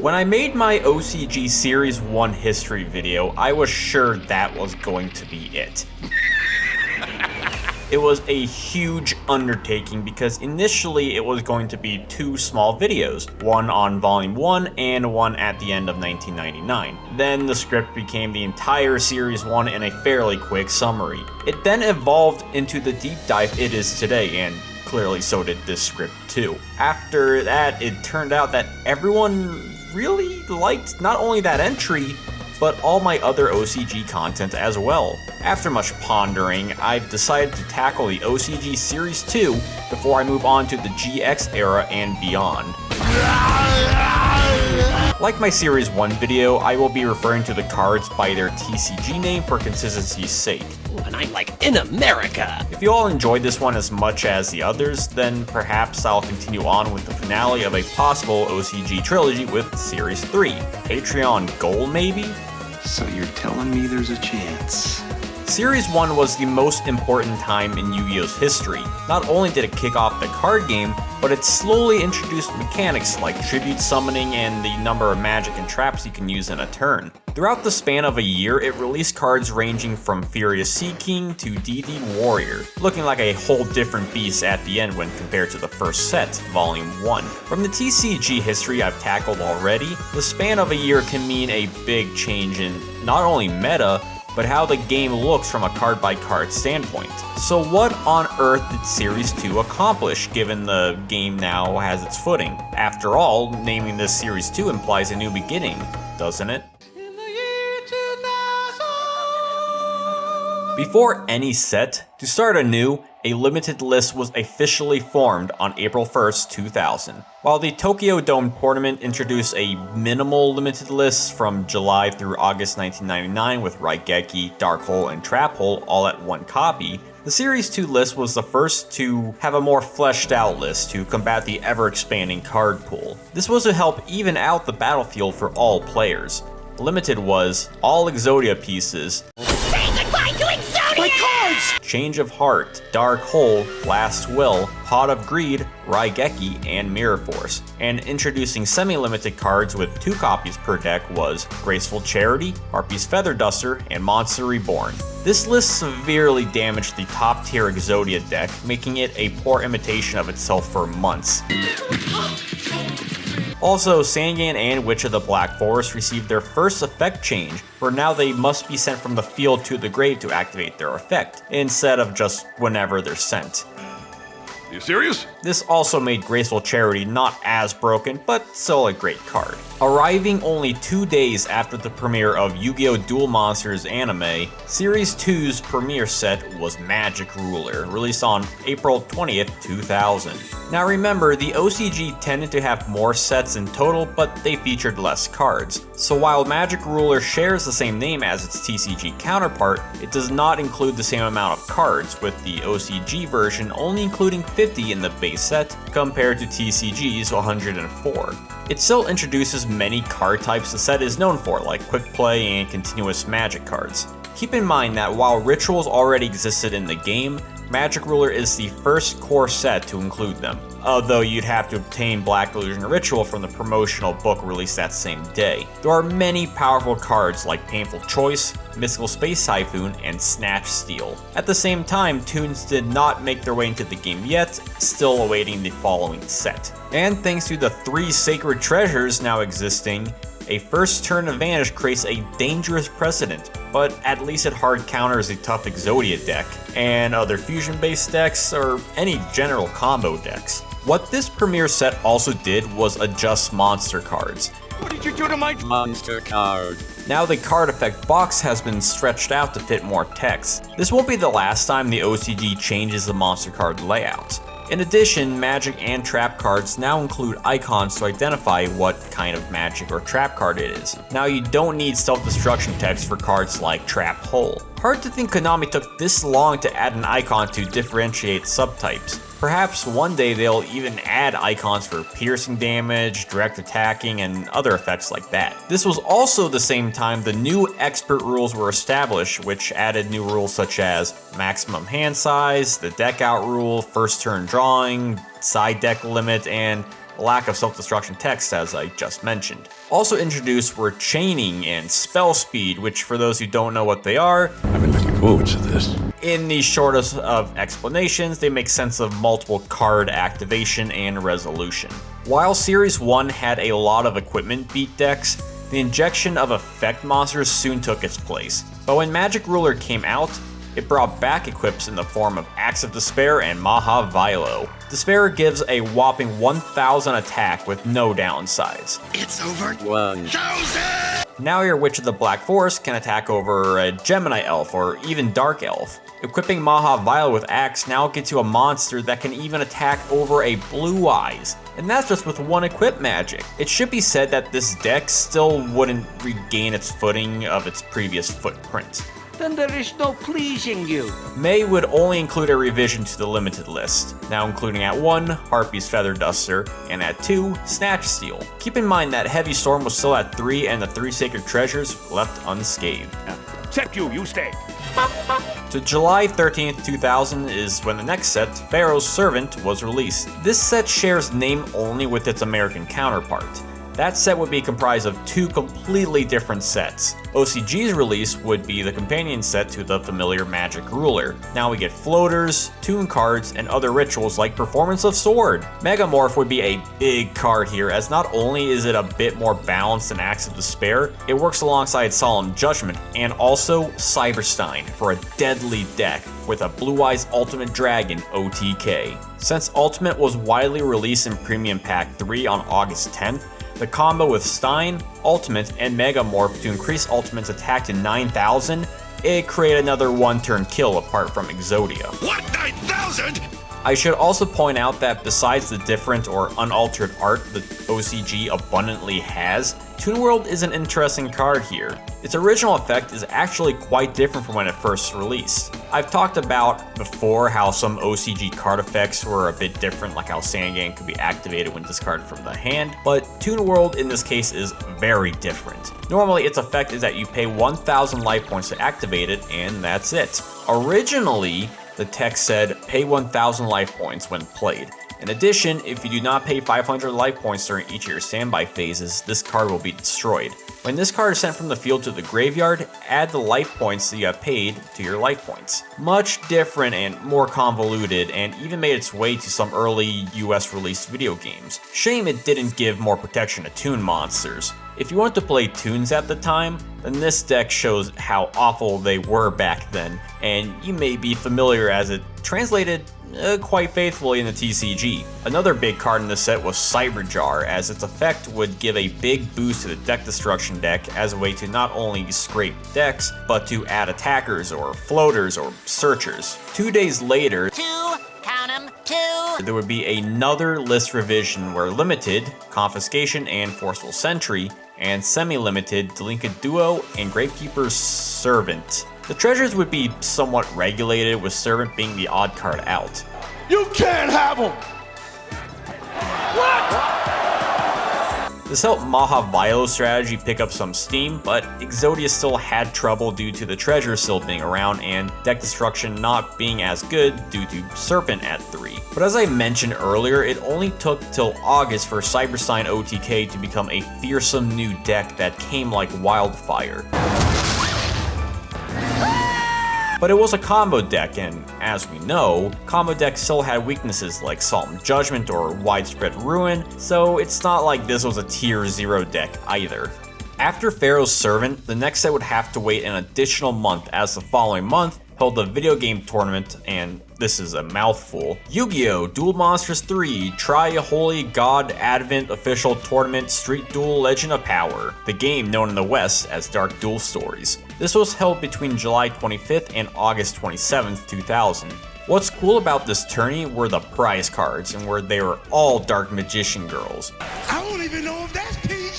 When I made my OCG Series 1 history video, I was sure that was going to be it. It was a huge undertaking because initially it was going to be 2 small videos, one on Volume 1 and one at the end of 1999. Then the script became the entire Series 1 in a fairly quick summary. It then evolved into the deep dive it is today, and clearly so did this script too. After that, it turned out that everyone really liked not only that entry, but all my other OCG content as well. After much pondering, I've decided to tackle the OCG Series 2 before I move on to the GX era and beyond. Like my Series 1 video, I will be referring to the cards by their TCG name for consistency's sake. And I'm like, in America! If you all enjoyed this one as much as the others, then perhaps I'll continue on with the finale of a possible OCG trilogy with Series 3. Patreon goal maybe? So you're telling me there's a chance? Series 1 was the most important time in Yu-Gi-Oh's history. Not only did it kick off the card game, but it slowly introduced mechanics like tribute summoning and the number of magic and traps you can use in a turn. Throughout the span of a year, it released cards ranging from Furious Sea King to DD Warrior, looking like a whole different beast at the end when compared to the first set, Volume 1. From the TCG history I've tackled already, the span of a year can mean a big change in not only meta, but how the game looks from a card-by-card standpoint. So what on earth did Series 2 accomplish, given the game now has its footing? After all, naming this Series 2 implies a new beginning, doesn't it? Before any set, to start anew, a limited list was officially formed on April 1st, 2000. While the Tokyo Dome tournament introduced a minimal limited list from July through August 1999 with Raigeki, Dark Hole, and Trap Hole all at one copy, the Series 2 list was the first to have a more fleshed out list to combat the ever-expanding card pool. This was to help even out the battlefield for all players. Limited was all Exodia pieces, My cards! Change of Heart, Dark Hole, Last Will, Pot of Greed, Raigeki, and Mirror Force. And introducing semi-limited cards with 2 copies per deck was Graceful Charity, Harpy's Feather Duster, and Monster Reborn. This list severely damaged the top-tier Exodia deck, making it a poor imitation of itself for months. Also, Sangan and Witch of the Black Forest received their first effect change, where now they must be sent from the field to the grave to activate their effect, instead of just whenever they're sent. You serious? This also made Graceful Charity not as broken, but still a great card. Arriving only 2 days after the premiere of Yu-Gi-Oh! Duel Monsters anime, Series 2's premiere set was Magic Ruler, released on April 20th, 2000. Now remember, the OCG tended to have more sets in total, but they featured less cards. So while Magic Ruler shares the same name as its TCG counterpart, it does not include the same amount of cards, with the OCG version only including 50 in the base set, compared to TCG's 104. It still introduces many card types the set is known for, like quick play and continuous magic cards. Keep in mind that while rituals already existed in the game, Magic Ruler is the first core set to include them, although you'd have to obtain Black Illusion Ritual from the promotional book released that same day. There are many powerful cards like Painful Choice, Mystical Space Typhoon, and Snatch Steal. At the same time, tunes did not make their way into the game yet, still awaiting the following set. And thanks to the 3 Sacred Treasures now existing, a first turn advantage creates a dangerous precedent, but at least it hard counters a tough Exodia deck, and other fusion-based decks, or any general combo decks. What this premiere set also did was adjust monster cards. What did you do to my monster card? Now the card effect box has been stretched out to fit more text. This won't be the last time the OCG changes the monster card layout. In addition, magic and trap cards now include icons to identify what kind of magic or trap card it is. Now you don't need self-destruction text for cards like Trap Hole. Hard to think Konami took this long to add an icon to differentiate subtypes. Perhaps one day they'll even add icons for piercing damage, direct attacking, and other effects like that. This was also the same time the new expert rules were established, which added new rules such as maximum hand size, the deck out rule, first turn drawing, side deck limit, and lack of self-destruction text as I just mentioned. Also introduced were chaining and spell speed, which for those who don't know what they are, I've been looking forward to this. in the shortest of explanations, they make sense of multiple card activation and resolution. While Series 1 had a lot of equipment beat decks, the injection of effect monsters soon took its place. But when Magic Ruler came out, it brought back equips in the form of Axe of Despair and Maha Vilo. Despair gives a whopping 1000 attack with no downsides. It's over. 1,000. Now your Witch of the Black Forest can attack over a Gemini Elf or even Dark Elf. Equipping Maha Vilo with Axe now gets you a monster that can even attack over a Blue Eyes. And that's just with one equip magic. It should be said that this deck still wouldn't regain its footing of its previous footprint. Then there is no pleasing you. May would only include a revision to the limited list, now including at 1, Harpy's Feather Duster, and at 2, Snatch Steal. Keep in mind that Heavy Storm was still at 3 and the 3 Sacred Treasures left unscathed. Except you stay. To July 13th, 2000 is when the next set, Pharaoh's Servant, was released. This set shares name only with its American counterpart. That set would be comprised of 2 completely different sets. OCG's release would be the companion set to the familiar Magic Ruler. Now we get floaters, tune cards, and other rituals like Performance of Sword. Megamorph would be a big card here, as not only is it a bit more balanced than Axe of Despair, it works alongside Solemn Judgment and also Cyberstein for a deadly deck with a Blue Eyes Ultimate Dragon OTK. Since Ultimate was widely released in Premium Pack 3 on August 10th, the combo with Stein, Ultimate, and Megamorph to increase Ultimate's attack to 9,000, it created another one-turn kill apart from Exodia. What, 9,000? I should also point out that besides the different or unaltered art that OCG abundantly has, Toon World is an interesting card here. Its original effect is actually quite different from when it first released. I've talked about before how some OCG card effects were a bit different, like how Sandgang could be activated when discarded from the hand, but Toon World in this case is very different. Normally its effect is that you pay 1000 life points to activate it, and that's it. Originally, the text said, pay 1000 life points when played. In addition, if you do not pay 500 life points during each of your standby phases, this card will be destroyed. When this card is sent from the field to the graveyard, add the life points that you have paid to your life points. Much different and more convoluted, and even made its way to some early US released video games. Shame it didn't give more protection to toon monsters. If you want to play toons at the time, then this deck shows how awful they were back then, and you may be familiar as it translated quite faithfully in the TCG. Another big card in this set was Cyberjar, as its effect would give a big boost to the deck destruction deck as a way to not only scrape decks, but to add attackers or floaters or searchers. 2 days later, 2, count 'em, 2. there would be another list revision where limited, Confiscation and Forceful Sentry, and semi-limited, Delinquent Duo and Gravekeeper's Servant. The treasures would be somewhat regulated, with Servant being the odd card out. You can't have them! This helped Maha Vilo's strategy pick up some steam, but Exodia still had trouble due to the treasures still being around and deck destruction not being as good due to Serpent at 3. But as I mentioned earlier, it only took till August for Cyberstein OTK to become a fearsome new deck that came like wildfire. But it was a combo deck, and as we know, combo decks still had weaknesses like Solemn Judgment or Widespread Ruin, so it's not like this was a tier 0 deck either. After Pharaoh's Servant, the next set would have to wait an additional month, as the following month held the video game tournament, and this is a mouthful, Yu-Gi-Oh! Duel Monsters 3 Tri-Holy God Advent Official Tournament Street Duel Legend of Power, the game known in the West as Dark Duel Stories. This was held between July 25th and August 27th, 2000. What's cool about this tourney were the prize cards, and where they were all Dark Magician girls. I don't even know if that's PG.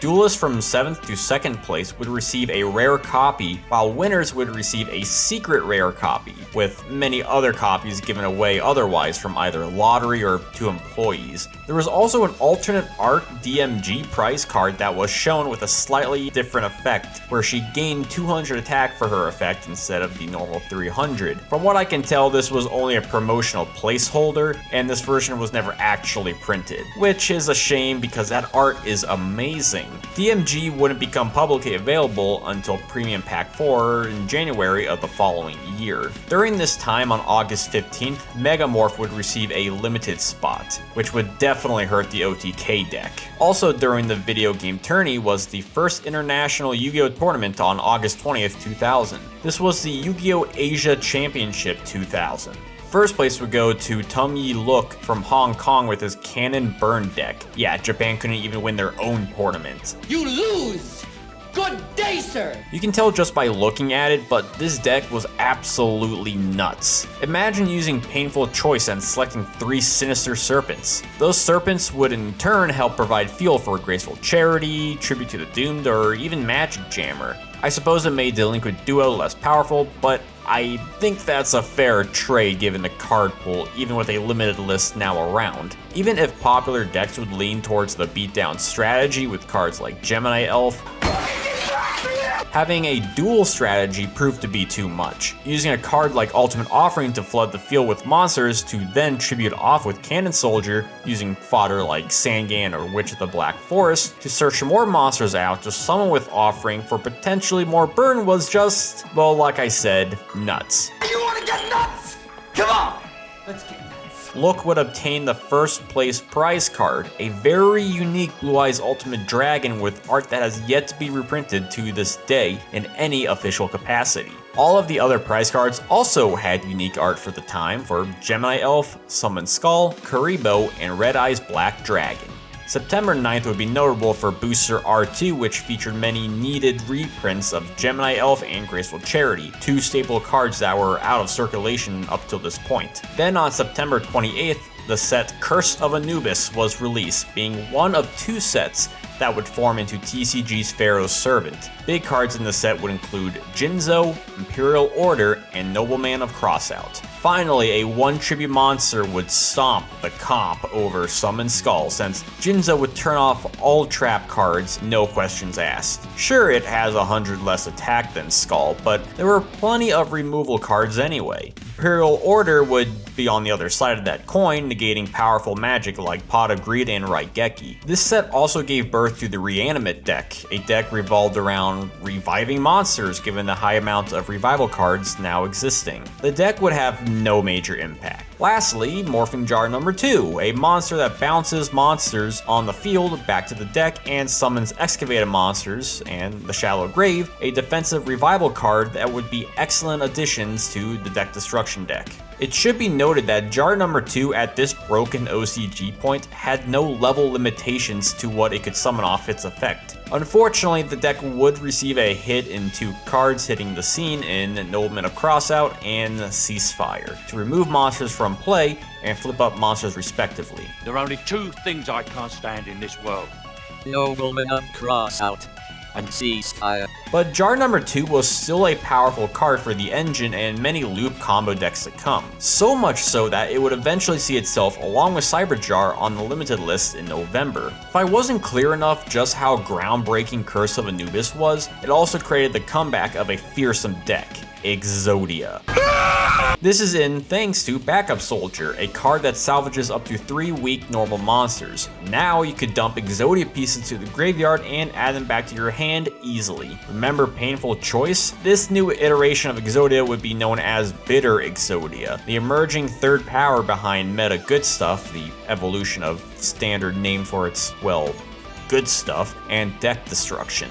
Duelists from 7th to 2nd place would receive a rare copy, while winners would receive a secret rare copy, with many other copies given away otherwise from either lottery or to employees. There was also an alternate art DMG prize card that was shown with a slightly different effect, where she gained 200 attack for her effect instead of the normal 300. From what I can tell, this was only a promotional placeholder, and this version was never actually printed, which is a shame because that art is amazing. DMG wouldn't become publicly available until Premium Pack 4 in January of the following year. During this time on August 15th, Megamorph would receive a limited spot, which would definitely hurt the OTK deck. Also during the video game tourney was the first international Yu-Gi-Oh tournament on August 20th, 2000. This was the Yu-Gi-Oh Asia Championship 2000. First place would go to Tum Yi Look from Hong Kong with his Cannon Burn deck. Yeah, Japan couldn't even win their own tournament. You lose! Good day, sir! You can tell just by looking at it, but this deck was absolutely nuts. Imagine using Painful Choice and selecting 3 Sinister Serpents. Those serpents would in turn help provide fuel for Graceful Charity, Tribute to the Doomed, or even Magic Jammer. I suppose it made Delinquent Duo less powerful, but I think that's a fair trade given the card pool, even with a limited list now around. Even if popular decks would lean towards the beatdown strategy with cards like Gemini Elf, having a dual strategy proved to be too much. Using a card like Ultimate Offering to flood the field with monsters to then tribute off with Cannon Soldier, using fodder like Sangan or Witch of the Black Forest to search more monsters out to summon with Offering for potentially more burn was just, well, like I said, nuts. You wanna get nuts? Come on! Let's get nuts. Look would obtain the first place prize card, a very unique Blue Eyes Ultimate Dragon with art that has yet to be reprinted to this day in any official capacity. All of the other prize cards also had unique art for the time for Gemini Elf, Summon Skull, Karibo, and Red Eyes Black Dragon. September 9th would be notable for Booster R2, which featured many needed reprints of Gemini Elf and Graceful Charity, 2 staple cards that were out of circulation up till this point. Then on September 28th, the set Curse of Anubis was released, being one of 2 sets that would form into TCG's Pharaoh's Servant. Big cards in the set would include Janjo, Imperial Order, and Nobleman of Crossout. Finally, a 1 tribute monster would stomp the comp over Summon Skull, since Janjo would turn off all trap cards, no questions asked. Sure, it has 100 less attack than Skull, but there were plenty of removal cards anyway. Imperial Order would be on the other side of that coin, negating powerful magic like Pot of Greed and Raigeki. This set also gave birth to the Reanimate deck, a deck revolved around reviving monsters given the high amount of revival cards now existing. The deck would have no major impact. Lastly, Morphing Jar number 2, a monster that bounces monsters on the field back to the deck and summons excavated monsters, and the Shallow Grave, a defensive revival card that would be excellent additions to the deck destruction deck. It should be noted that Jar number 2 at this broken OCG point had no level limitations to what it could summon off its effect. Unfortunately, the deck would receive a hit in 2 cards hitting the scene in Nobleman of Crossout and Ceasefire, to remove monsters from play and flip up monsters respectively. There are only 2 things I can't stand in this world. Nobleman of Crossout and Ceasefire. But Jar number 2 was still a powerful card for the engine and many loop combo decks to come. So much so that it would eventually see itself along with Cyber Jar on the limited list in November. If I wasn't clear enough just how groundbreaking Curse of Anubis was, it also created the comeback of a fearsome deck, Exodia. This is in thanks to Backup Soldier, a card that salvages up to 3 weak normal monsters. Now you could dump Exodia pieces to the graveyard and add them back to your hand easily. Remember Painful Choice? This new iteration of Exodia would be known as Bitter Exodia, the emerging third power behind Meta Good Stuff, the evolution of standard name for its, well, good stuff, and deck destruction.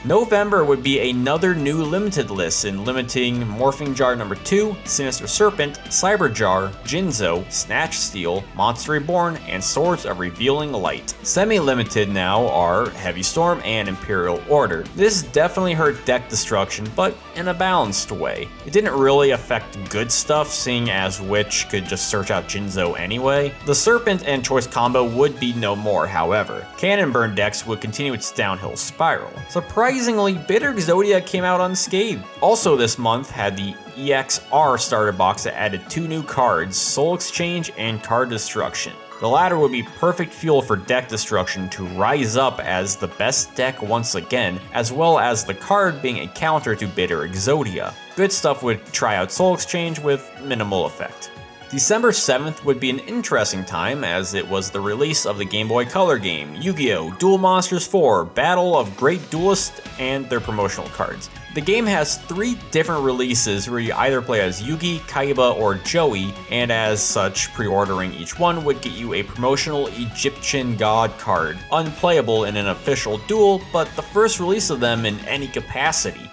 November would be another new limited list in limiting Morphing Jar number 2, Sinister Serpent, Cyber Jar, Janjo, Snatch Steel, Monster Reborn, and Swords of Revealing Light. Semi-limited now are Heavy Storm and Imperial Order. This definitely hurt deck destruction, but in a balanced way. It didn't really affect good stuff, seeing as Witch could just search out Janjo anyway. The Serpent and Choice combo would be no more, however. Cannon Burn decks would continue its downhill spiral. Surprisingly, Bitter Exodia came out unscathed. Also this month had the EXR starter box that added 2 new cards, Soul Exchange and Card Destruction. The latter would be perfect fuel for deck destruction to rise up as the best deck once again, as well as the card being a counter to Bitter Exodia. Good stuff would try out Soul Exchange with minimal effect. December 7th would be an interesting time as it was the release of the Game Boy Color game, Yu-Gi-Oh! Duel Monsters 4, Battle of Great Duelists, and their promotional cards. The game has 3 different releases where you either play as Yugi, Kaiba, or Joey, and as such, pre-ordering each one would get you a promotional Egyptian god card, unplayable in an official duel, but the first release of them in any capacity.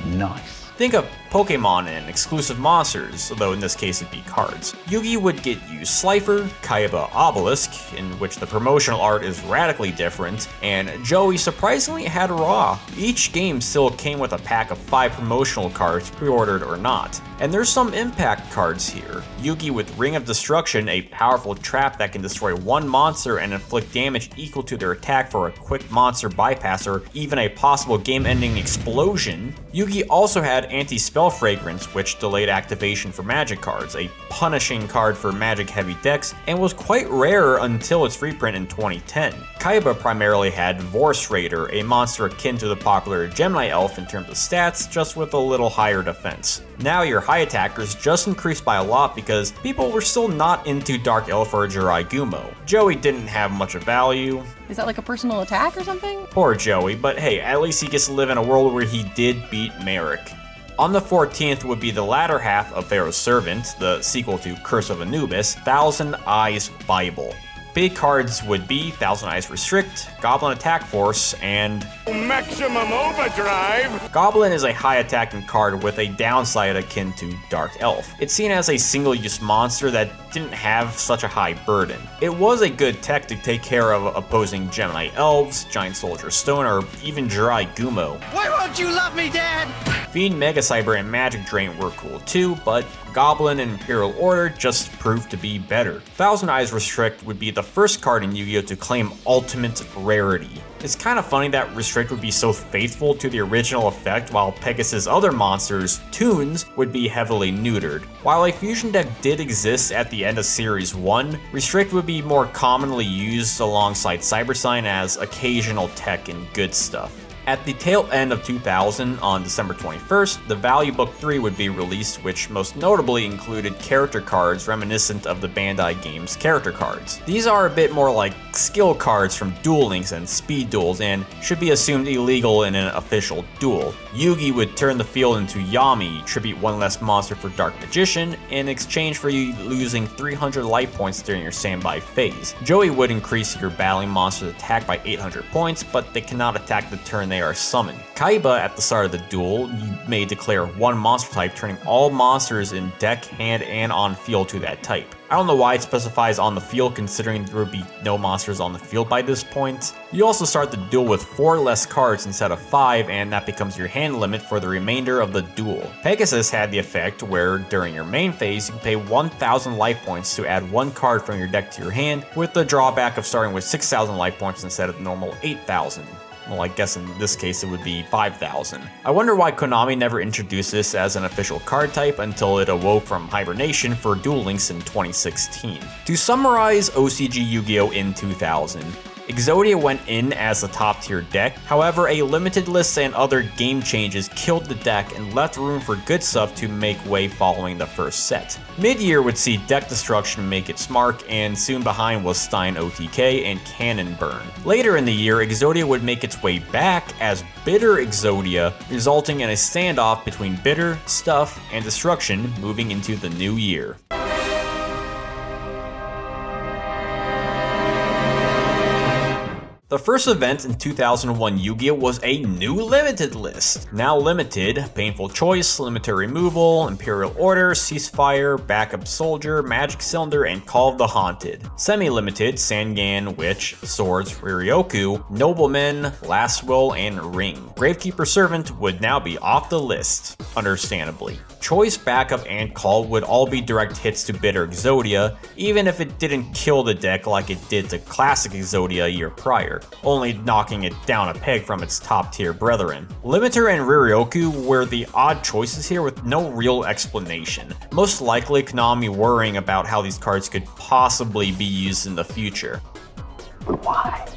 Nice. Think of Pokemon and exclusive monsters, though in this case it'd be cards. Yugi would get you Slifer, Kaiba Obelisk, in which the promotional art is radically different, and Joey surprisingly had Raw. Each game still came with a pack of 5 promotional cards, pre-ordered or not. And there's some impact cards here. Yugi with Ring of Destruction, a powerful trap that can destroy 1 monster and inflict damage equal to their attack for a quick monster bypass or even a possible game-ending explosion. Yugi also had Anti-Spell Fragrance, which delayed activation for magic cards, a punishing card for magic heavy decks, and was quite rare until its reprint in 2010. Kaiba primarily had Vorse Raider, a monster akin to the popular Gemini Elf in terms of stats, just with a little higher defense. Now your high attackers just increased by a lot because people were still not into Dark Elf or Jirai Gumo. Joey didn't have much of value. Is that like a personal attack or something? Poor Joey, but hey, at least he gets to live in a world where he did beat Merrick. On the 14th would be the latter half of Pharaoh's Servant, the sequel to Curse of Anubis, Thousand Eyes Bible. Big cards would be Thousand Eyes Restrict, Goblin Attack Force, and Maximum Overdrive! Goblin is a high attacking card with a downside akin to Dark Elf. It's seen as a single-use monster that didn't have such a high burden. It was a good tech to take care of opposing Gemini Elves, Giant Soldier Stone, or even Jirai Gumo. Why won't you love me, Dad? Fiend, Mega Cyber, and Magic Drain were cool too, but Goblin and Imperial Order just proved to be better. Thousand Eyes Restrict would be the first card in Yu-Gi-Oh! To claim ultimate rarity. It's kind of funny that Restrict would be so faithful to the original effect while Pegasus' other monsters, Toons, would be heavily neutered. While a fusion deck did exist at the end of Series 1, Restrict would be more commonly used alongside Cyber Sign as occasional tech and good stuff. At the tail end of 2000, on December 21st, the Value Book 3 would be released, which most notably included character cards reminiscent of the Bandai game's character cards. These are a bit more like skill cards from Duel Links and Speed Duels, and should be assumed illegal in an official duel. Yugi would turn the field into Yami, tribute 1 less monster for Dark Magician, in exchange for you losing 300 life points during your standby phase. Joey would increase your battling monster's attack by 800 points, but they cannot attack the turn they are summoned. Kaiba, at the start of the duel, you may declare 1 monster type, turning all monsters in deck, hand, and on field to that type. I don't know why it specifies on the field considering there would be no monsters on the field by this point. You also start the duel with 4 less cards instead of 5, and that becomes your hand limit for the remainder of the duel. Pegasus had the effect where during your main phase you can pay 1,000 life points to add 1 card from your deck to your hand, with the drawback of starting with 6,000 life points instead of the normal 8,000. Well, I guess in this case it would be 5,000. I wonder why Konami never introduced this as an official card type until it awoke from hibernation for Duel Links in 2016. To summarize OCG Yu-Gi-Oh! In 2000, Exodia went in as a top tier deck, however a limited list and other game changes killed the deck and left room for good stuff to make way following the first set. Mid-year would see deck destruction make its mark, and soon behind was Stein OTK and Cannon Burn. Later in the year, Exodia would make its way back as Bitter Exodia, resulting in a standoff between Bitter, Stuff, and Destruction moving into the new year. The first event in 2001 Yu-Gi-Oh! Was a new limited list. Now limited, Painful Choice, Limited Removal, Imperial Order, Ceasefire, Backup Soldier, Magic Cylinder, and Call of the Haunted. Semi-limited, Sangan, Witch, Swords, Riryoku, Nobleman, Last Will, and Ring. Gravekeeper Servant would now be off the list, understandably. Choice, Backup, and Call would all be direct hits to Bitter Exodia, even if it didn't kill the deck like it did to Classic Exodia a year prior, only knocking it down a peg from its top tier brethren. Limiter and Riryoku were the odd choices here with no real explanation, most likely Konami worrying about how these cards could possibly be used in the future. Why?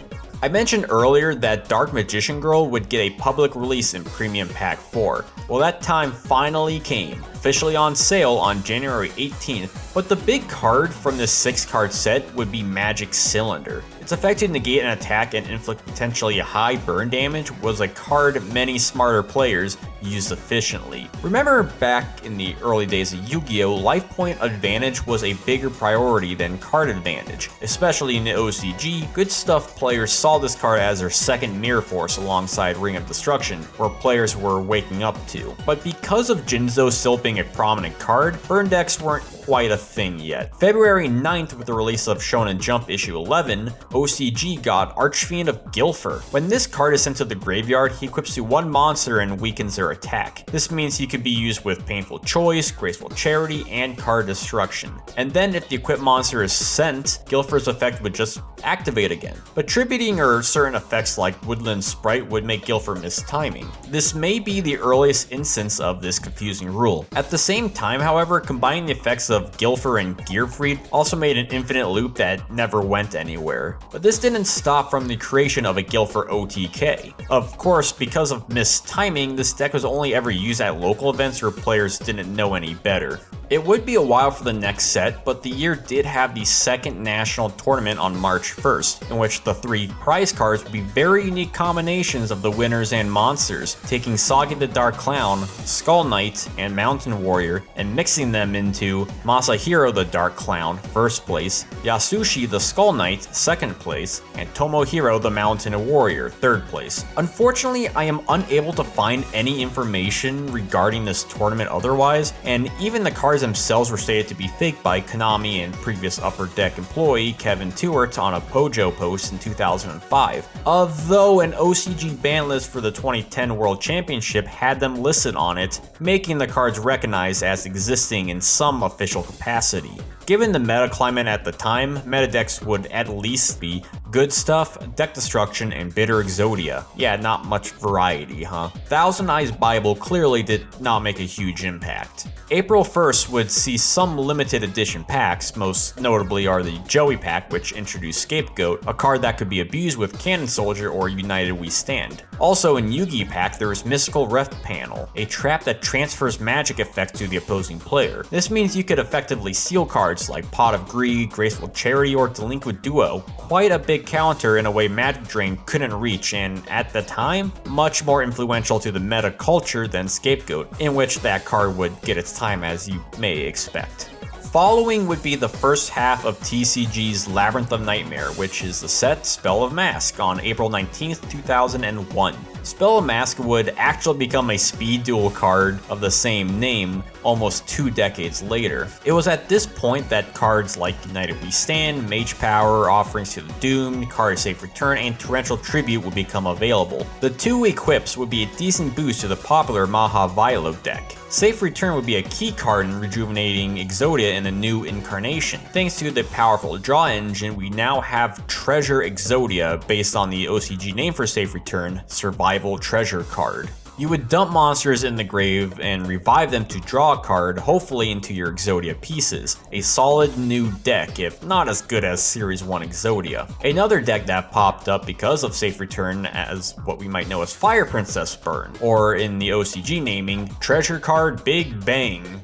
I mentioned earlier that Dark Magician Girl would get a public release in Premium Pack 4. Well, that time finally came, officially on sale on January 18th, but the big card from this 6-card set would be Magic Cylinder. Its effect to negate an attack and inflict potentially high burn damage was a card many smarter players used efficiently. Remember back in the early days of Yu-Gi-Oh! Life point advantage was a bigger priority than card advantage. Especially in the OCG, Good Stuff players saw this card as their second Mirror Force alongside Ring of Destruction, where players were waking up to. But because of Janjo still being a prominent card, burn decks weren't quite a thing yet. February 9th, with the release of Shonen Jump issue 11, OCG got Archfiend of Gilfer. When this card is sent to the graveyard, he equips to one monster and weakens their attack. This means he could be used with Painful Choice, Graceful Charity, and Card Destruction. And then if the equipped monster is sent, Gilfer's effect would just activate again. But tributing or certain effects like Woodland Sprite would make Gilfer miss timing. This may be the earliest instance of this confusing rule. At the same time, however, combining the effects of Gilfer and Gearfried also made an infinite loop that never went anywhere. But this didn't stop from the creation of a Gilfer OTK. Of course, because of missed timing, this deck was only ever used at local events where players didn't know any better. It would be a while for the next set, but the year did have the second national tournament on March 1st, in which the 3 prize cards would be very unique combinations of the winners and monsters, taking Sagi the Dark Clown, Skull Knight, and Mountain Warrior, and mixing them into Masahiro the Dark Clown, first place, Yasushi the Skull Knight, second place, and Tomohiro the Mountain Warrior, third place. Unfortunately, I am unable to find any information regarding this tournament otherwise, and even the cards themselves were stated to be fake by Konami and previous Upper Deck employee Kevin Tewart on a Pojo post in 2005, although an OCG ban list for the 2010 World Championship had them listed on it, making the cards recognized as existing in some official capacity. Given the meta climate at the time, meta decks would at least be Good Stuff, Deck Destruction, and Bitter Exodia. Yeah, not much variety, huh? Thousand Eyes Bible clearly did not make a huge impact. April 1st would see some limited edition packs, most notably are the Joey pack, which introduced Scapegoat, a card that could be abused with Cannon Soldier or United We Stand. Also in Yugi pack, there is Mystical Ref Panel, a trap that transfers magic effects to the opposing player. This means you could effectively seal cards like Pot of Greed, Graceful Charity, or Delinquent Duo. Quite a big counter in a way Magic Drain couldn't reach, and at the time, much more influential to the meta culture than Scapegoat, in which that card would get its time as you may expect. Following would be the first half of TCG's Labyrinth of Nightmare, which is the set Spell of Mask on April 19th, 2001. Spell of Mask would actually become a speed duel card of the same name almost 2 decades later. It was at this point that cards like United We Stand, Mage Power, Offerings to the Doomed, Card Safe Return, and Torrential Tribute would become available. The 2 equips would be a decent boost to the popular Maha Vilo deck. Safe Return would be a key card in rejuvenating Exodia in a new incarnation. Thanks to the powerful draw engine, we now have Treasure Exodia based on the OCG name for Safe Return, Survival Treasure card. You would dump monsters in the grave and revive them to draw a card, hopefully into your Exodia pieces. A solid new deck, if not as good as Series 1 Exodia. Another deck that popped up because of Safe Return as what we might know as Fire Princess Burn, or in the OCG naming, Treasure Card Big Bang.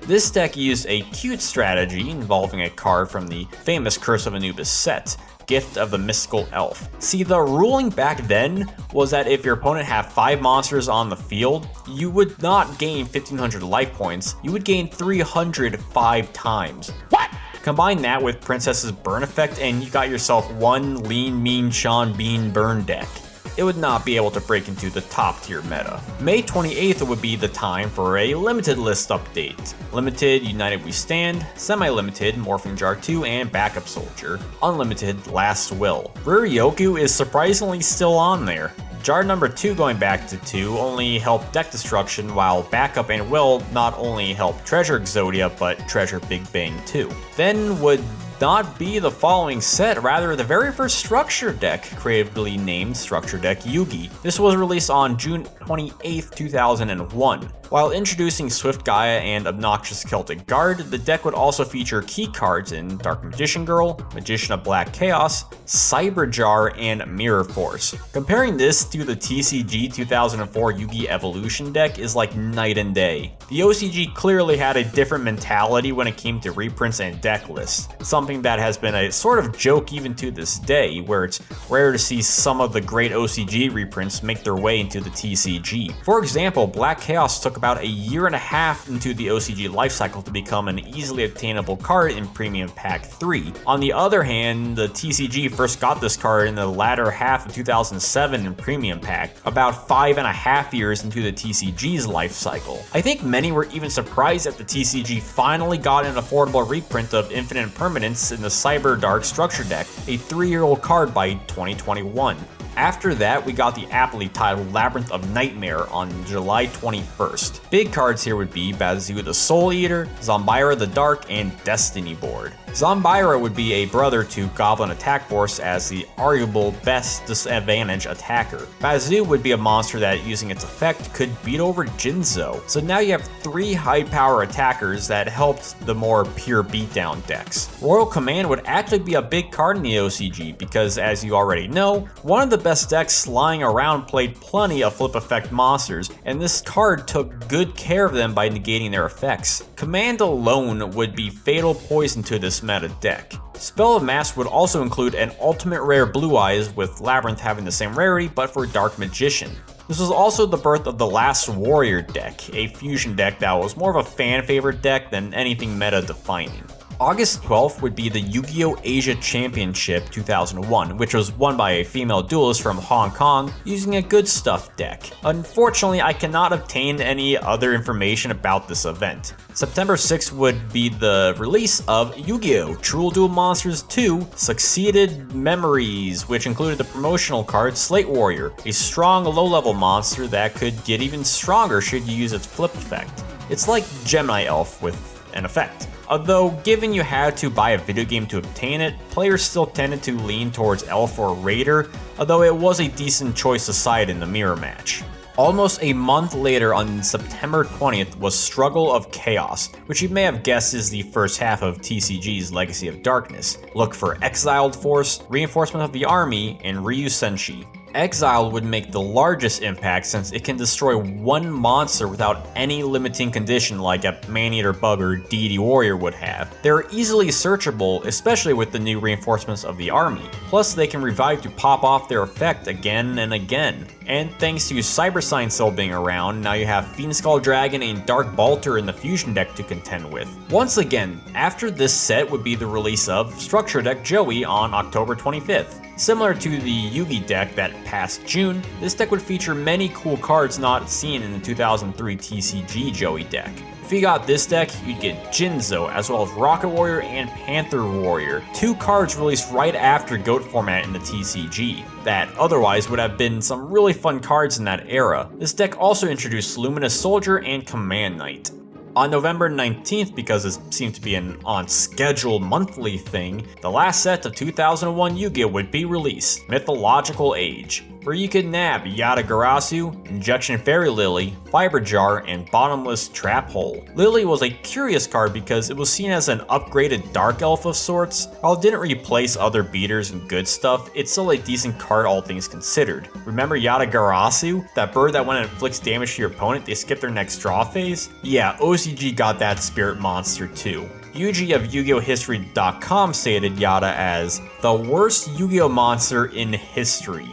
This deck used a cute strategy involving a card from the famous Curse of Anubis set, Gift of the Mystical Elf. See, the ruling back then was that if your opponent had 5 monsters on the field, you would not gain 1500 life points, you would gain 305 times. What? Combine that with Princess's Burn Effect and you got yourself one lean, mean Sean Bean burn deck. It would not be able to break into the top tier meta. May 28th would be the time for a limited list update. Limited, United We Stand, Semi-Limited, Morphing Jar 2, and Backup Soldier. Unlimited, Last Will. Ruryoku is surprisingly still on there. Jar number 2 going back to 2 only help deck destruction, while Backup and Will not only help treasure Exodia, but treasure Big Bang too. Then would not be the following set, rather the very first structure deck, creatively named Structure Deck Yugi. This was released on June 28th, 2001. While introducing Swift Gaia and Obnoxious Celtic Guard, the deck would also feature key cards in Dark Magician Girl, Magician of Black Chaos, Cyber Jar, and Mirror Force. Comparing this to the TCG 2004 Yugi Evolution deck is like night and day. The OCG clearly had a different mentality when it came to reprints and deck lists, something that has been a sort of joke even to this day, where it's rare to see some of the great OCG reprints make their way into the TCG. For example, Black Chaos took about a year and a half into the OCG lifecycle to become an easily obtainable card in Premium Pack 3. On the other hand, the TCG first got this card in the latter half of 2007 in Premium Pack, about 5.5 years into the TCG's lifecycle. I think many were even surprised that the TCG finally got an affordable reprint of Infinite Permanence in the Cyber Dark Structure Deck, a 3-year-old card by 2021. After that, we got the aptly titled Labyrinth of Nightmare on July 21st. Big cards here would be Bazoo the Soul Eater, Zombira the Dark, and Destiny Board. Zombira would be a brother to Goblin Attack Force as the arguable best disadvantage attacker. Bazoo would be a monster that, using its effect, could beat over Janjo. So now you have 3 high power attackers that helped the more pure beatdown decks. Royal Command would actually be a big card in the OCG because, as you already know, one of the best decks lying around played plenty of flip effect monsters, and this card took good care of them by negating their effects. Command alone would be fatal poison to this meta deck. Spell of Mask would also include an ultimate rare Blue Eyes, with Labyrinth having the same rarity but for Dark Magician. This was also the birth of the Last Warrior deck, a fusion deck that was more of a fan favorite deck than anything meta defining. August 12th would be the Yu-Gi-Oh! Asia Championship 2001, which was won by a female duelist from Hong Kong using a Good Stuff deck. Unfortunately, I cannot obtain any other information about this event. September 6th would be the release of Yu-Gi-Oh! True Duel Monsters 2 Succeeded Memories, which included the promotional card Slate Warrior, a strong low-level monster that could get even stronger should you use its flip effect. It's like Gemini Elf with an effect. Although, given you had to buy a video game to obtain it, players still tended to lean towards Elf or Raider, although it was a decent choice to side in the mirror match. Almost a month later, on September 20th, was Struggle of Chaos, which you may have guessed is the first half of TCG's Legacy of Darkness. Look for Exiled Force, Reinforcement of the Army, and Ryu Senshi. Exile would make the largest impact since it can destroy one monster without any limiting condition like a Maneater Bug or Deity Warrior would have. They're easily searchable, especially with the new reinforcements of the army. Plus, they can revive to pop off their effect again and again. And thanks to Cyber Sign still being around, now you have Fiend Skull Dragon and Dark Balter in the fusion deck to contend with. Once again, after this set would be the release of Structure Deck Joey on October 25th. Similar to the Yugi deck that passed June, this deck would feature many cool cards not seen in the 2003 TCG Joey deck. If you got this deck, you'd get Janjo, as well as Rocket Warrior and Panther Warrior, 2 cards released right after GOAT format in the TCG, that otherwise would have been some really fun cards in that era. This deck also introduced Luminous Soldier and Command Knight. On November 19th, because this seemed to be an on-schedule monthly thing, the last set of 2001 Yu-Gi-Oh! Would be released, Mythological Age, where you could nab Yata-Garasu, Injection Fairy Lily, Fiber Jar, and Bottomless Trap Hole. Lily was a curious card because it was seen as an upgraded Dark Elf of sorts. While it didn't replace other beaters and good stuff, it's still a decent card all things considered. Remember Yata-Garasu? That bird that when it inflicts damage to your opponent, they skip their next draw phase? Yeah, OCG got that spirit monster too. Yuji of Yu-Gi-Oh! History.com stated Yata as the worst Yu-Gi-Oh! Monster in history.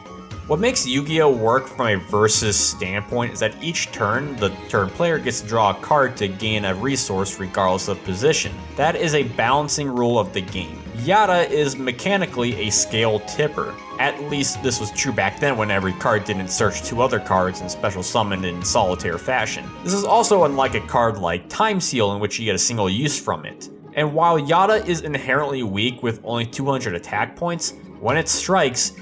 What makes Yu-Gi-Oh work from a versus standpoint is that each turn, the turn player gets to draw a card to gain a resource regardless of position. That is a balancing rule of the game. Yata is mechanically a scale tipper. At least this was true back then when every card didn't search 2 other cards and special summon in solitaire fashion. This is also unlike a card like Time Seal, in which you get a single use from it. And while Yata is inherently weak with only 200 attack points, when it strikes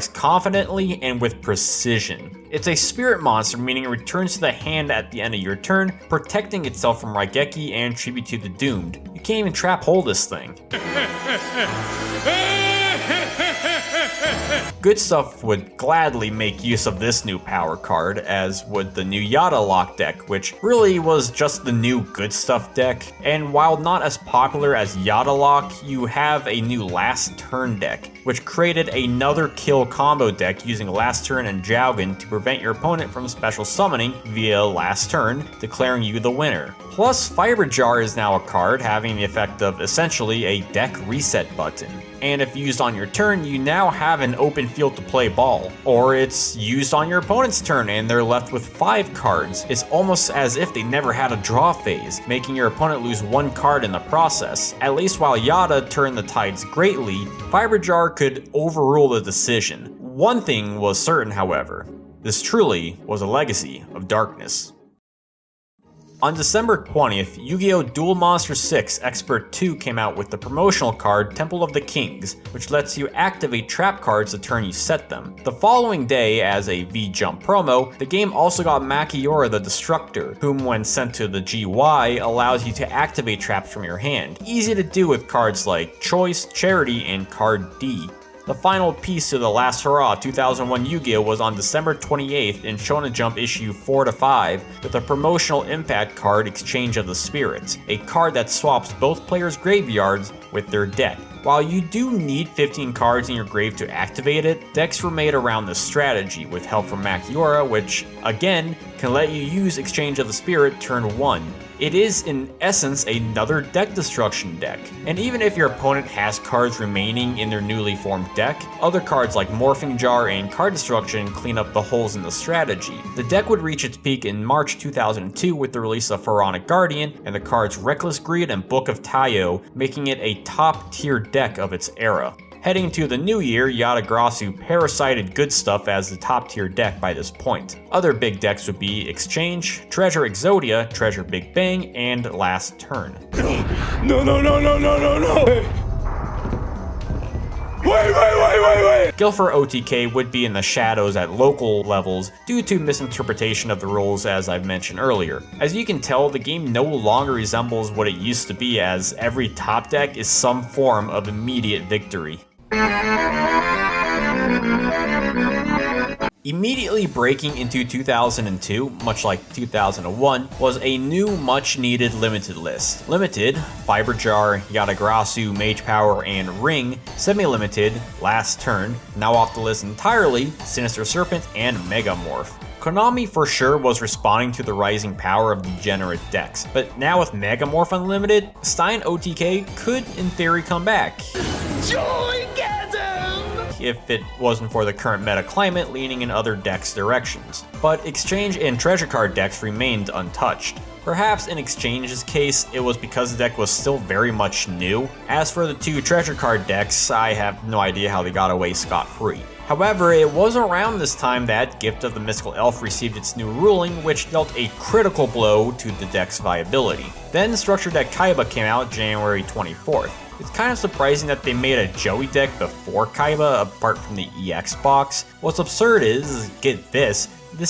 confidently and with precision. It's a spirit monster, meaning it returns to the hand at the end of your turn, protecting itself from Raigeki and Tribute to the Doomed. You can't even trap hole this thing. Good Stuff would gladly make use of this new power card, as would the new Yata Lock deck, which really was just the new Good Stuff deck. And while not as popular as Yata Lock, you have a new Last Turn deck, which created another kill combo deck using Last Turn and Jowgen to prevent your opponent from special summoning via Last Turn, declaring you the winner. Plus, Fiber Jar is now a card having the effect of essentially a deck reset button. And if used on your turn, you now have an open field to play ball. Or it's used on your opponent's turn and they're left with 5 cards. It's almost as if they never had a draw phase, making your opponent lose 1 card in the process. At least while Yata turned the tides greatly, Fiber Jar could overrule the decision. One thing was certain, however. This truly was a legacy of darkness. On December 20th, Yu-Gi-Oh! Duel Monsters 6 Expert 2 came out with the promotional card Temple of the Kings, which lets you activate trap cards the turn you set them. The following day, as a V-Jump promo, the game also got Makiora the Destructor, whom when sent to the GY allows you to activate traps from your hand. Easy to do with cards like Choice, Charity, and Card D. The final piece to the Last Hurrah 2001 Yu-Gi-Oh! Was on December 28th in Shonen Jump issue 4-5 with a promotional impact card Exchange of the Spirits, a card that swaps both players' graveyards with their deck. While you do need 15 cards in your grave to activate it, decks were made around this strategy with help from Makiora, which, again, can let you use Exchange of the Spirit turn 1. It is, in essence, another deck destruction deck, and even if your opponent has cards remaining in their newly formed deck, other cards like Morphing Jar and Card Destruction clean up the holes in the strategy. The deck would reach its peak in March 2002 with the release of Pharaonic Guardian and the cards Reckless Greed and Book of Tayo, making it a top-tier deck of its era. Heading to the new year, Yata-Garasu parasited Good Stuff as the top tier deck by this point. Other big decks would be Exchange, Treasure Exodia, Treasure Big Bang, and Last Turn. No. Wait. Guilford OTK would be in the shadows at local levels due to misinterpretation of the rules, as I've mentioned earlier. As you can tell, the game no longer resembles what it used to be, as every top deck is some form of immediate victory. Immediately breaking into 2002, much like 2001, was a new much-needed limited list. Limited, Fiber Jar, Yata-Garasu, Mage Power, and Ring. Semi-limited, Last Turn. Now off the list entirely, Sinister Serpent and Megamorph. Konami for sure was responding to the rising power of degenerate decks, but now with Megamorph Unlimited, Stein OTK could in theory come back. If it wasn't for the current meta climate leaning in other decks' directions. But Exchange and Treasure card decks remained untouched. Perhaps in Exchange's case, it was because the deck was still very much new. As for the 2 Treasure card decks, I have no idea how they got away scot-free. However, it was around this time that Gift of the Mystical Elf received its new ruling, which dealt a critical blow to the deck's viability. Then Structure Deck Kaiba came out January 24th. It's kind of surprising that they made a Joey deck before Kaiba, apart from the EX box. What's absurd is, get this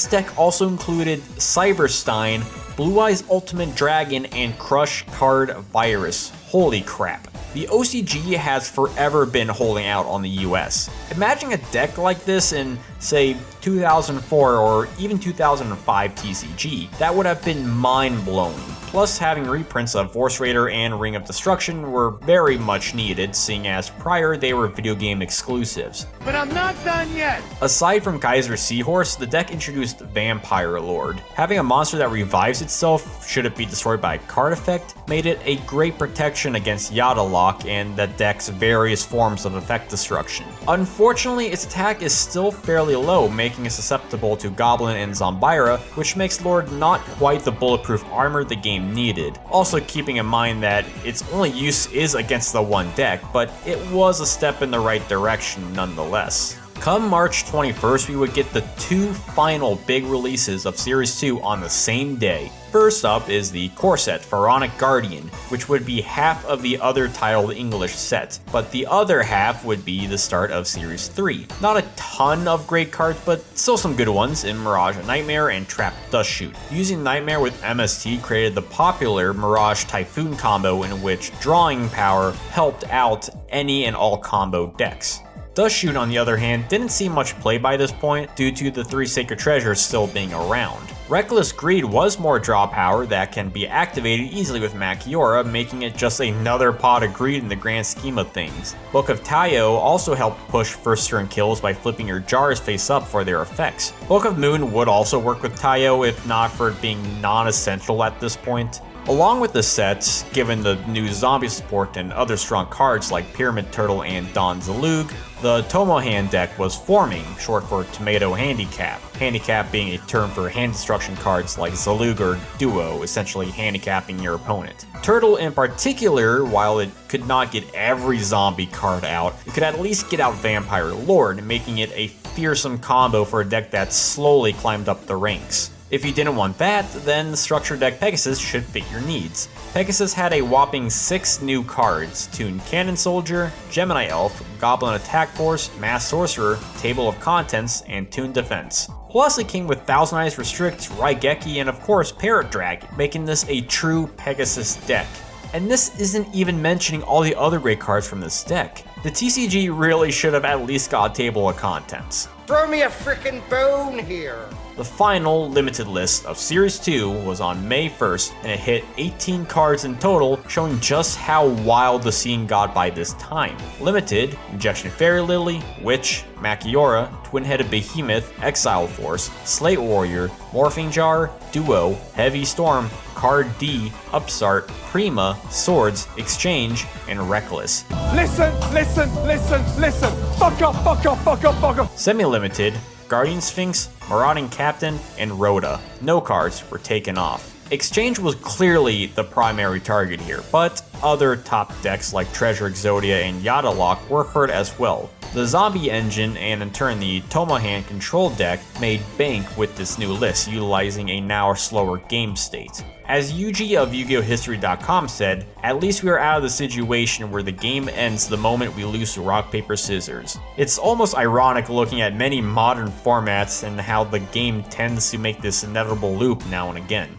deck also included Cyberstein, Blue Eyes Ultimate Dragon, and Crush Card Virus. Holy crap. The OCG has forever been holding out on the US. Imagine a deck like this in, say, 2004 or even 2005 TCG. That would have been mind-blowing. plus having reprints of Force Raider and Ring of Destruction were very much needed, seeing as prior they were video game exclusives. But I'm not done yet. Aside from Kaiser Seahorse, the deck introduced Vampire Lord. Having a monster that revives itself should it be destroyed by a card effect made it a great protection against Yata Lock and the deck's various forms of effect destruction. Unfortunately, its attack is still fairly low, making it susceptible to Goblin and Zombira, which makes Lord not quite the bulletproof armor the game needed. Also keeping in mind that its only use is against the one deck, but it was a step in the right direction nonetheless. Come March 21st, we would get the two final big releases of Series 2 on the same day. First up is the core set, Pharaonic Guardian, which would be half of the other titled English set, but the other half would be the start of Series 3. Not a ton of great cards, but still some good ones in Mirage Nightmare and Trap Dust Shoot. Using Nightmare with MST created the popular Mirage Typhoon combo in which drawing power helped out any and all combo decks. Dust Shoot, on the other hand, didn't see much play by this point due to the 3 Sacred Treasures still being around. Reckless Greed was more draw power that can be activated easily with Machiora, making it just another pot of greed in the grand scheme of things. Book of Tayo also helped push first turn kills by flipping your jars face up for their effects. Book of Moon would also work with Tayo if not for it being non-essential at this point. Along with the sets, given the new zombie support and other strong cards like Pyramid Turtle and Don Zalug, the Tomohan deck was forming, short for Tomato Handicap. Handicap being a term for hand destruction cards like Zalug or Duo, essentially handicapping your opponent. Turtle in particular, while it could not get every zombie card out, it could at least get out Vampire Lord, making it a fearsome combo for a deck that slowly climbed up the ranks. If you didn't want that, then the Structure Deck Pegasus should fit your needs. Pegasus had a whopping 6 new cards: Toon Cannon Soldier, Gemini Elf, Goblin Attack Force, Mass Sorcerer, Table of Contents, and Toon Defense. Plus it came with Thousand Eyes Restrict, Raigeki, and of course Parrot Dragon, making this a true Pegasus deck. And this isn't even mentioning all the other great cards from this deck. The TCG really should have at least got a Table of Contents. Throw me a frickin' bone here. The final limited list of Series 2 was on May 1st, and it hit 18 cards in total, showing just how wild the scene got by this time. Limited: Injection Fairy Lily, Witch, Machiora, Twin-Headed Behemoth, Exile Force, Slate Warrior, Morphing Jar, Duo, Heavy Storm, Card D, Upstart, Prima, Swords, Exchange, and Reckless. Listen, listen, listen, listen. Fuck up, fuck up, fuck up, fuck up. Semi-limited: Guardian Sphinx, Marauding Captain, and Rhoda. No cards were taken off. Exchange was clearly the primary target here, but other top decks like Treasure Exodia and Yata Lock were hurt as well. The Zombie Engine and in turn the Tomohan Control deck made bank with this new list, utilizing a now slower game state. As Yuji of Yu-Gi-Oh! said, "At least we are out of the situation where the game ends the moment we lose to rock, paper, scissors." It's almost ironic looking at many modern formats and how the game tends to make this inevitable loop now and again.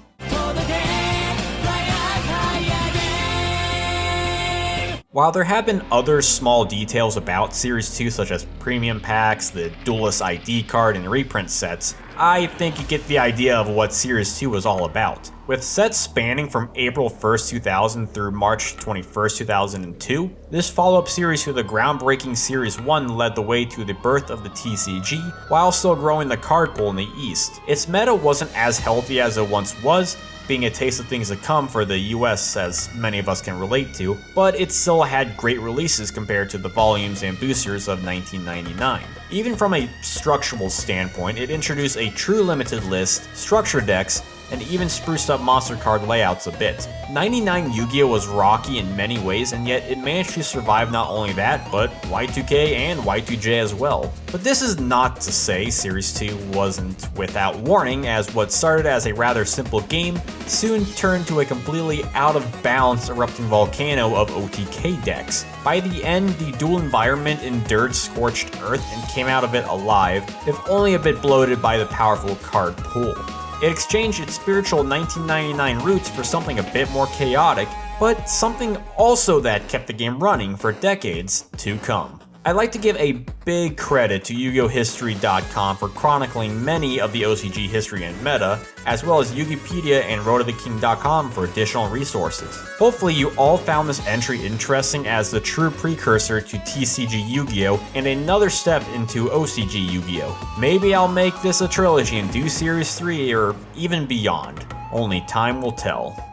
While there have been other small details about Series 2 such as premium packs, the Duelist ID card, and reprint sets, I think you get the idea of what Series 2 was all about. With sets spanning from April 1st, 2000 through March 21st, 2002, this follow-up series to the groundbreaking Series 1 led the way to the birth of the TCG, while still growing the card pool in the East. Its meta wasn't as healthy as it once was, being a taste of things to come for the US as many of us can relate to, but it still had great releases compared to the volumes and boosters of 1999. Even from a structural standpoint, it introduced a true limited list, structure decks, and even spruced up monster card layouts a bit. 99 Yu-Gi-Oh! Was rocky in many ways, and yet it managed to survive not only that, but Y2K and Y2J as well. But this is not to say Series 2 wasn't without warning, as what started as a rather simple game soon turned to a completely out of balance erupting volcano of OTK decks. By the end, the dual environment endured scorched earth and came out of it alive, if only a bit bloated by the powerful card pool. It exchanged its spiritual 1999 roots for something a bit more chaotic, but something also that kept the game running for decades to come. I'd like to give a big credit to YugioHistory.com for chronicling many of the OCG history and meta, as well as Yugipedia and RoadToTheKing.com for additional resources. Hopefully you all found this entry interesting as the true precursor to TCG Yu-Gi-Oh! And another step into OCG Yu-Gi-Oh! Maybe I'll make this a trilogy and do Series 3 or even beyond. Only time will tell.